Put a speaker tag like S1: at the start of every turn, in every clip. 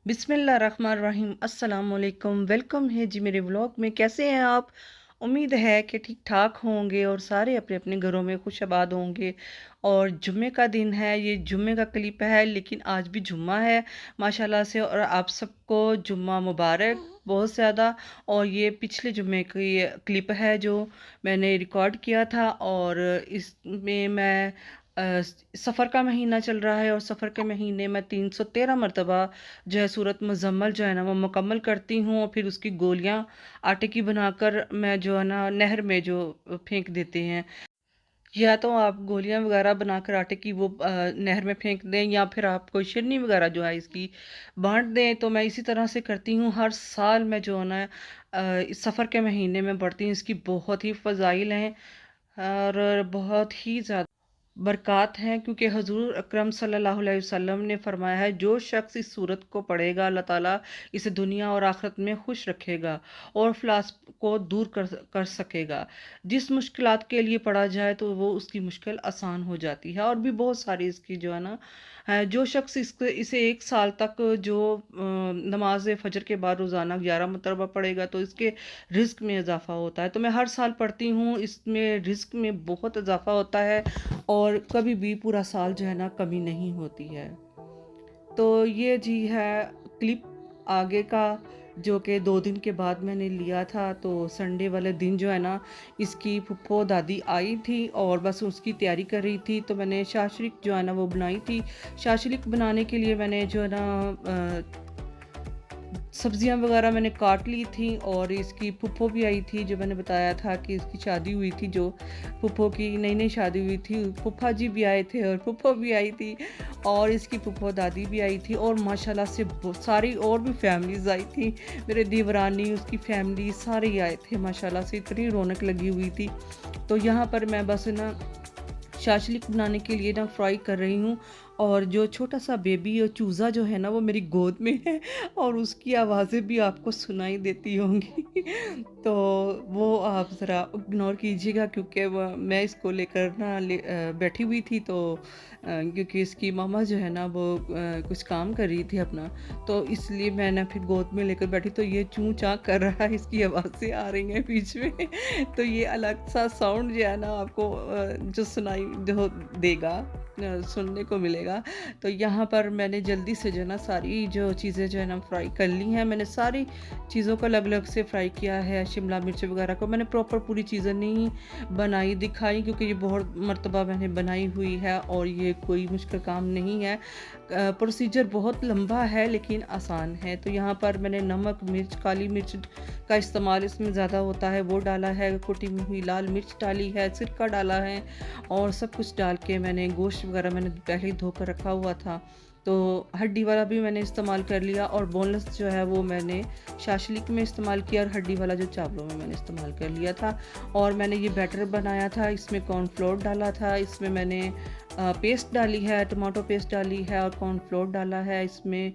S1: बिस्मिल्लाहिर्रहमानिर्रहीम अस्सलाम वालेकुम। वेलकम है जी मेरे व्लॉग में। कैसे हैं आप? उम्मीद है कि ठीक ठाक होंगे और सारे अपने अपने घरों में खुश आबाद होंगे। और जुम्मे का दिन है, ये जुम्मे का क्लिप है, लेकिन आज भी जुम्मा है माशाल्लाह से। और आप सबको जुम्मा मुबारक बहुत ज़्यादा। और ये पिछले जुम्मे की क्लिप है जो मैंने रिकॉर्ड किया था। और इसमें मैं सफ़र का महीना चल रहा है और सफ़र के महीने में 313 मरतबा जो है सूरत मुज़म्मल जो है ना वो मुकम्मल करती हूँ। और फिर उसकी गोलियाँ आटे की बनाकर मैं जो है ना नहर में जो फेंक देते हैं। या तो आप गोलियां वगैरह बनाकर आटे की वो नहर में फेंक दें, या फिर आप कोई शिरनी वगैरह जो है इसकी बांट दें। तो मैं इसी तरह से करती हूँ हर साल। मैं जो है ना इस सफ़र के महीने में पढ़ती हूँ। इसकी बहुत ही फ़ज़ाइल हैं और बहुत ही ज़्यादा बरक़ात हैं, क्योंकि हज़ूर अकरम सल्लल्लाहु अलैहि वसल्लम ने फ़रमाया है, जो शख़्स इस सूरत को पढ़ेगा अल्लाह ताला इसे दुनिया और आखिरत में खुश रखेगा और फ़िलास को दूर कर सकेगा। जिस मुश्किलात के लिए पढ़ा जाए तो वो उसकी मुश्किल आसान हो जाती है। और भी बहुत सारी इसकी जो है ना जो शख़्स इसे 1 साल तक जो नमाज फ़जर के बाद रोज़ाना 11 मरतबा पढ़ेगा तो इसके रिज़्क में इजाफ़ा होता है। तो मैं हर साल पढ़ती हूँ, इसमें रिज़्क में बहुत इजाफ़ा होता है और कभी भी पूरा साल जो है ना कमी नहीं होती है। तो ये जी है क्लिप आगे का, जो कि 2 दिन के बाद मैंने लिया था। तो संडे वाले दिन जो है ना इसकी फुप्पो दादी आई थी और बस उसकी तैयारी कर रही थी। तो मैंने शाशलिक जो है ना वो बनाई थी। शाशलिक बनाने के लिए मैंने जो है ना सब्जियां वगैरह मैंने काट ली थी। और इसकी फुप्पो भी आई थी, जो मैंने बताया था कि इसकी शादी हुई थी, जो फुप्पो की नई नई शादी हुई थी। फूफा जी भी आए थे और फुप्पो भी आई थी और इसकी फुप्पो दादी भी आई थी। और माशाल्लाह से सारी और भी फैमिलीज़ आई थी, मेरे देवरानी उसकी फैमिली सारे ही आए थे। माशाल्लाह से इतनी रौनक लगी हुई थी। तो यहाँ पर मैं बस ना शाशलिक बनाने के लिए ना फ्राई कर रही हूँ। और जो छोटा सा बेबी और चूज़ा जो है ना वो मेरी गोद में है और उसकी आवाज़ें भी आपको सुनाई देती होंगी। तो वो आप ज़रा इग्नोर कीजिएगा, क्योंकि मैं इसको लेकर ना बैठी हुई थी। तो क्योंकि इसकी मामा जो है ना वो कुछ काम कर रही थी अपना, तो इसलिए मैं ना फिर गोद में लेकर बैठी। तो ये चूँ चाँ कर रहा है, इसकी आवाज़ें आ रही हैं बीच में। तो ये अलग सा साउंड जो है ना आपको जो सुनाई जो देगा, सुनने को मिलेगा। तो यहाँ पर मैंने जल्दी से जो है ना सारी जो चीज़ें जो है ना फ्राई कर ली हैं। मैंने सारी चीज़ों को अलग अलग से फ्राई किया है। शिमला मिर्च वगैरह को मैंने प्रॉपर पूरी चीज़ें नहीं बनाई दिखाई, क्योंकि ये बहुत मर्तबा मैंने बनाई हुई है और ये कोई मुश्किल काम नहीं है। प्रोसीजर बहुत लंबा है लेकिन आसान है। तो यहाँ पर मैंने नमक, मिर्च, काली मिर्च का इस्तेमाल इसमें ज़्यादा होता है वो डाला है, कुटी हुई लाल मिर्च डाली है, सिरका डाला है और सब कुछ डाल के मैंने गोश्त वगैरह मैंने पहले ही धोकर रखा हुआ था। तो हड्डी वाला भी मैंने इस्तेमाल कर लिया और बोनलेस जो है वो मैंने शाशलिक में इस्तेमाल किया और हड्डी वाला जो चावलों में मैंने इस्तेमाल कर लिया था। और मैंने ये बैटर बनाया था, इसमें कॉर्नफ्लोर डाला था, इसमें मैंने पेस्ट डाली है, टमाटो पेस्ट डाली है और कॉर्नफ्लोर डाला है इसमें।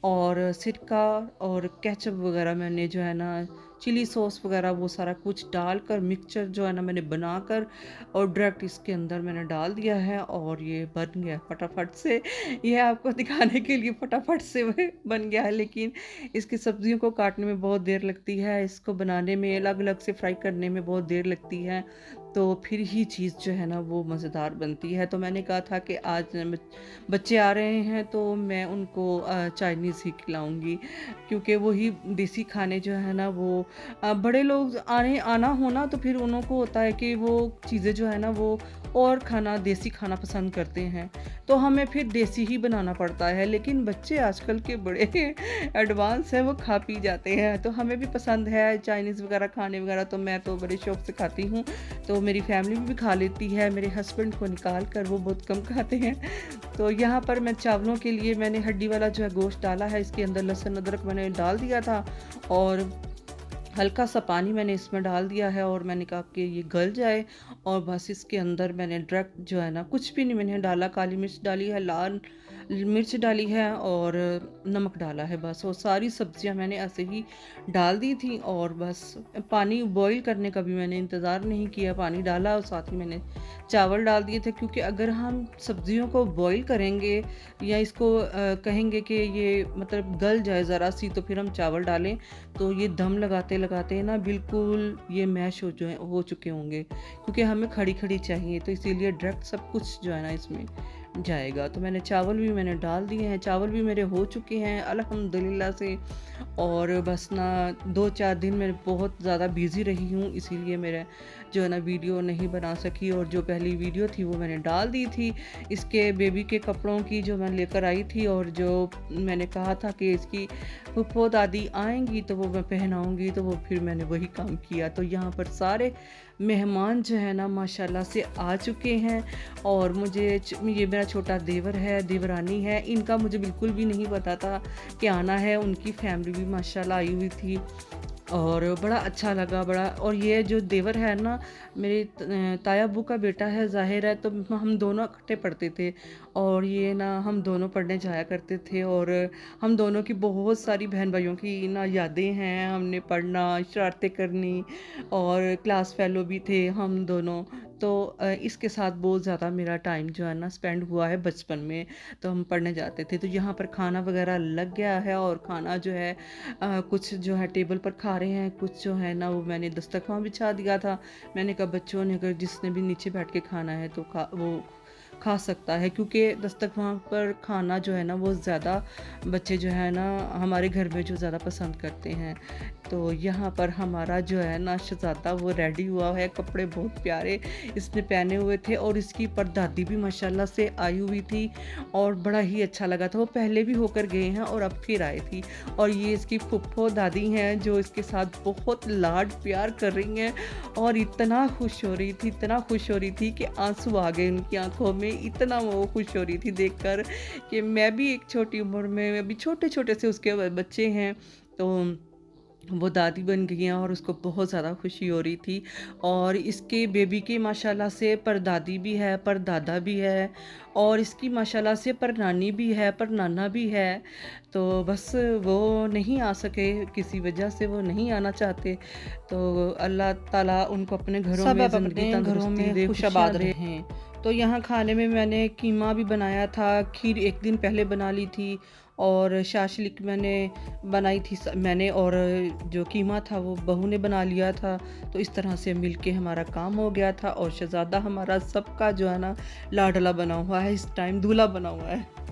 S1: और सिरका और केचप वगैरह मैंने जो है ना चिली सॉस वगैरह वो सारा कुछ डालकर मिक्सचर जो है ना मैंने बनाकर और डायरेक्ट इसके अंदर मैंने डाल दिया है। और ये बन गया फटाफट से। ये आपको दिखाने के लिए फटाफट से वह बन गया है, लेकिन इसकी सब्जियों को काटने में बहुत देर लगती है, इसको बनाने में अलग अलग से फ्राई करने में बहुत देर लगती है। तो फिर ही चीज़ जो है ना वो मज़ेदार बनती है। तो मैंने कहा था कि आज बच्चे आ रहे हैं तो मैं उनको चाइनीज़ ही खिलाऊंगी, क्योंकि वही देसी खाने जो है ना वो बड़े लोग आना होना तो फिर उन्हों को होता है कि वो चीज़ें जो है ना वो और खाना देसी खाना पसंद करते हैं, तो हमें फिर देसी ही बनाना पड़ता है। लेकिन बच्चे आजकल के बड़े एडवांस हैं, वो खा पी जाते हैं। तो हमें भी पसंद है चाइनीज़ वगैरह खाने वगैरह, तो मैं तो बड़े शौक से खाती हूँ। तो मेरी फैमिली भी खा लेती है, मेरे हस्बैंड को निकाल कर वो बहुत कम खाते हैं। तो यहाँ पर मैं चावलों के लिए मैंने हड्डी वाला जो है गोश्त डाला है, इसके अंदर लहसुन अदरक मैंने डाल दिया था और हल्का सा पानी मैंने इसमें डाल दिया है। और मैंने कहा कि ये गल जाए और बस इसके अंदर मैंने डायरेक्ट जो है ना कुछ भी नहीं मैंने डाला, काली मिर्च डाली है, लाल मिर्च डाली है और नमक डाला है बस। और सारी सब्जियां मैंने ऐसे ही डाल दी थी और बस पानी बॉईल करने का भी मैंने इंतज़ार नहीं किया, पानी डाला और साथ ही मैंने चावल डाल दिए थे। क्योंकि अगर हम सब्जियों को बॉईल करेंगे या इसको कहेंगे कि ये मतलब गल जाए ज़रा सी, तो फिर हम चावल डालें तो ये दम लगाते लगाते ना बिल्कुल ये मैश हो चुके होंगे, क्योंकि हमें खड़ी खड़ी चाहिए। तो इसीलिए डायरेक्ट सब कुछ जो है ना इसमें जाएगा। तो मैंने डाल दिए हैं, चावल भी मेरे हो चुके हैं अल्हम्दुलिल्लाह से। और बस ना 2-4 दिन मैं बहुत ज़्यादा बिज़ी रही हूँ, इसीलिए मेरा जो है ना वीडियो नहीं बना सकी। और जो पहली वीडियो थी वो मैंने डाल दी थी इसके बेबी के कपड़ों की, जो मैं लेकर आई थी। और जो मैंने कहा था कि इसकी फूफो दादी आएंगी तो वो मैं पहनाऊंगी, तो वो फिर मैंने वही काम किया। तो यहाँ पर सारे मेहमान जो है ना माशाल्लाह से आ चुके हैं। और ये मेरा छोटा देवर है, देवरानी है, इनका मुझे बिल्कुल भी नहीं पता था कि आना है। उनकी फैमिली भी माशाल्लाह आई हुई थी और बड़ा अच्छा लगा बड़ा। और ये जो देवर है ना मेरे ताया अब्बू का बेटा है, ज़ाहिर है, तो हम दोनों इकट्ठे पढ़ते थे। और ये ना हम दोनों पढ़ने जाया करते थे। और हम दोनों की बहुत सारी बहन भाइयों की ना यादें हैं, हमने पढ़ना, शरारतें करनी, और क्लास फेलो भी थे हम दोनों। तो इसके साथ बहुत ज़्यादा मेरा टाइम जो है ना स्पेंड हुआ है बचपन में। तो हम पढ़ने जाते थे। तो यहाँ पर खाना वगैरह लग गया है और खाना जो है कुछ जो है टेबल पर खा रहे हैं, कुछ जो है ना वो मैंने दस्तरखान बिछा दिया था। मैंने कहा बच्चों ने अगर जिसने भी नीचे बैठ के खाना है तो वो खा सकता है, क्योंकि दस्तरखान पर खाना जो है ना वो ज़्यादा बच्चे जो है ना हमारे घर में जो ज़्यादा पसंद करते हैं। तो यहाँ पर हमारा जो है ना शहज़ादा वो रेडी हुआ है, कपड़े बहुत प्यारे इसने पहने हुए थे। और इसकी परदादी भी माशाल्लाह से आई हुई थी और बड़ा ही अच्छा लगा था। वो पहले भी होकर गए हैं और अब फिर आई थी। और ये इसकी फुफ्फो दादी हैं जो इसके साथ बहुत लाड प्यार कर रही हैं। और इतना खुश हो रही थी, इतना खुश हो रही थी कि आंसू आ गए उनकी आंखों में। इतना वो खुश हो रही थी देखकर कि मैं भी एक छोटी उम्र में, अभी छोटे छोटे से उसके बच्चे हैं, तो वो दादी बन गई हैं और उसको बहुत ज़्यादा खुशी हो रही थी। और इसके बेबी की माशाल्लाह से परदादी भी है, परदादा भी है, और इसकी माशाल्लाह से परनानी भी है, परनाना भी है। तो बस वो नहीं आ सके, किसी वजह से वो नहीं आना चाहते। तो अल्लाह ताला उनको अपने घरों
S2: सब
S1: में
S2: अब अपने
S1: ज़िंदगी
S2: घरों
S1: तंदुरुस्ती
S2: में
S1: दे,
S2: खुशाबाद
S1: खुशियाँ दे।
S2: रहें।
S1: तो यहाँ खाने में मैंने कीमा भी बनाया था, खीर एक दिन पहले बना ली थी, और शाशलिक मैंने बनाई थी मैंने, और जो कीमा था वो बहू ने बना लिया था। तो इस तरह से मिलके हमारा काम हो गया था। और शहज़ादा हमारा सबका जो है ना लाडला बना हुआ है, इस टाइम दूल्हा बना हुआ है।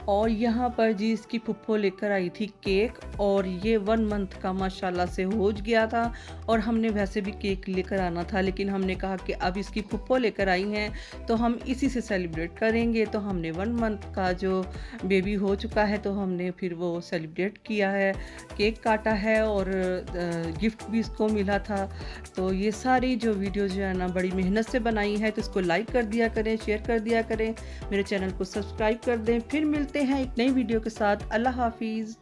S1: और यहाँ पर जी इसकी फुफ्फो लेकर आई थी केक, और ये 1 मंथ का माशाल्लाह से हो गया था। और हमने वैसे भी केक लेकर आना था, लेकिन हमने कहा कि अब इसकी फुफ्फो लेकर आई हैं तो हम इसी से सेलिब्रेट करेंगे। तो हमने 1 मंथ का जो बेबी हो चुका है तो हमने फिर वो सेलिब्रेट किया है, केक काटा है, और गिफ्ट भी इसको मिला था। तो ये सारी जो वीडियो जो है ना बड़ी मेहनत से बनाई है, तो इसको लाइक कर दिया करें, शेयर कर दिया करें, मेरे चैनल को सब्सक्राइब कर दें। फिर मिलते हैं एक नई वीडियो के साथ। अल्लाह हाफिज़।